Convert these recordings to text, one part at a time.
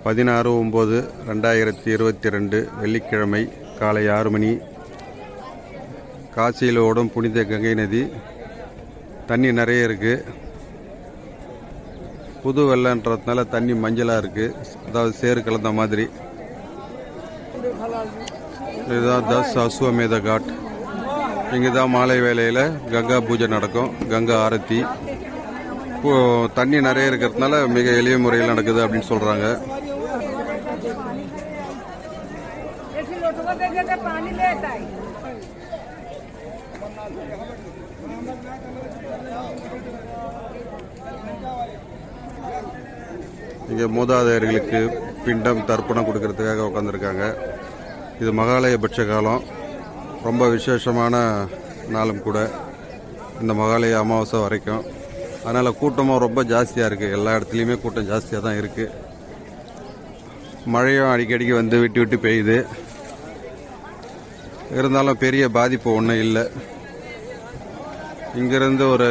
16/9/2022 வெள்ளிக்கிழமை காலை 6 மணி. காசியில் ஓடும் புனித கங்கை நதி. தண்ணி நிறைய இருக்குது. புது வெள்ளன்றதுனால தண்ணி மஞ்சளாக இருக்குது, அதாவது சேறு கலந்த மாதிரி. இதுதான் அஸ்வமேத காட். இங்கே தான் மாலை வேளையில் கங்கா பூஜை நடக்கும், கங்கா ஆரத்தி. தண்ணி நிறைய இருக்கிறதுனால மிக எளிய முறையில் நடக்குது அப்படின்னு சொல்கிறாங்க. இங்கே மூதாதையர்களுக்கு பிண்டம் தர்ப்பணம் கொடுக்கறதுக்காக உட்காந்துருக்காங்க. இது மகாலயபட்ச காலம், ரொம்ப விசேஷமான நாளும் கூட இந்த மகாலய அமாவாசை வரைக்கும். அதனால் கூட்டமும் ரொம்ப ஜாஸ்தியாக இருக்குது. எல்லா இடத்துலையுமே கூட்டம் ஜாஸ்தியாக தான் இருக்குது. மழையும் அடிக்கடிக்கு வந்து விட்டு விட்டு பெய்யுது. இருந்தாலும் பெரிய பாதிப்பு ஒன்றும் இல்லை. இங்கேருந்து ஒரு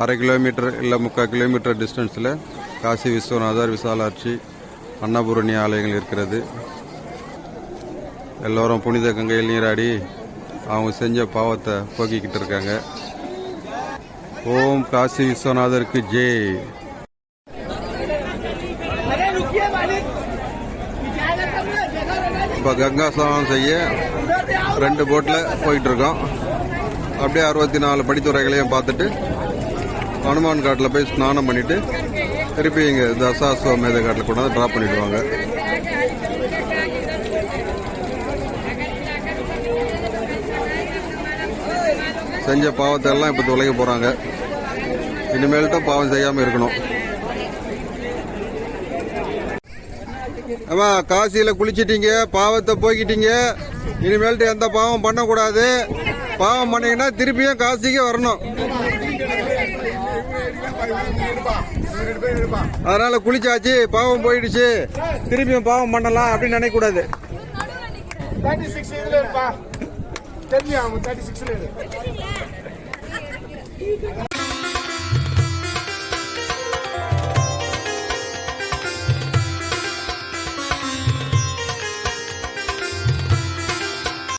1/2 கிலோமீட்டர் இல்லை 3/4 கிலோமீட்டர் டிஸ்டன்ஸில் காசி விஸ்வநாதர், விசாலாட்சி, அன்னபூரணி ஆலயங்கள் இருக்கிறது. எல்லோரும் புனித கங்கையில் நீராடி அவங்க செஞ்ச பாவத்தை போக்கிக்கிட்டு இருக்காங்க. ஓம் காசி விஸ்வநாதருக்கு ஜெய். இப்போ கங்கா ஸ்நானம் செய்ய 2 போட்டில் போயிட்டு இருக்கோம். அப்படியே 64 படித்துறைகளையும் பார்த்துட்டு ஹனுமான் காட்டில் போய் ஸ்நானம் பண்ணிட்டு திருப்பி இங்கே தசாஸ்வமேத காட்டில் கொண்டாந்து ட்ராப் பண்ணிடுவாங்க. செஞ்ச பாவத்தை எல்லாம் இப்போ தொலைக்க போகிறாங்க. இனிமேல்ட்டும் பாவம் செய்யாமல் இருக்கணும். ஆமா, காசியில் குளிச்சிட்டீங்க, பாவத்தை போக்கிட்டீங்க. இனிமேல்ட்டு எந்த பாவம் பண்ணக்கூடாது. பாவம் பண்ணீங்கன்னா திருப்பியும் காசிக்கு வரணும். அதனால குளிச்சாச்சு, பாவம் போயிடுச்சு, திருப்பியும் பாவம் பண்ணலாம் அப்படின்னு நினைக்க கூடாது. 36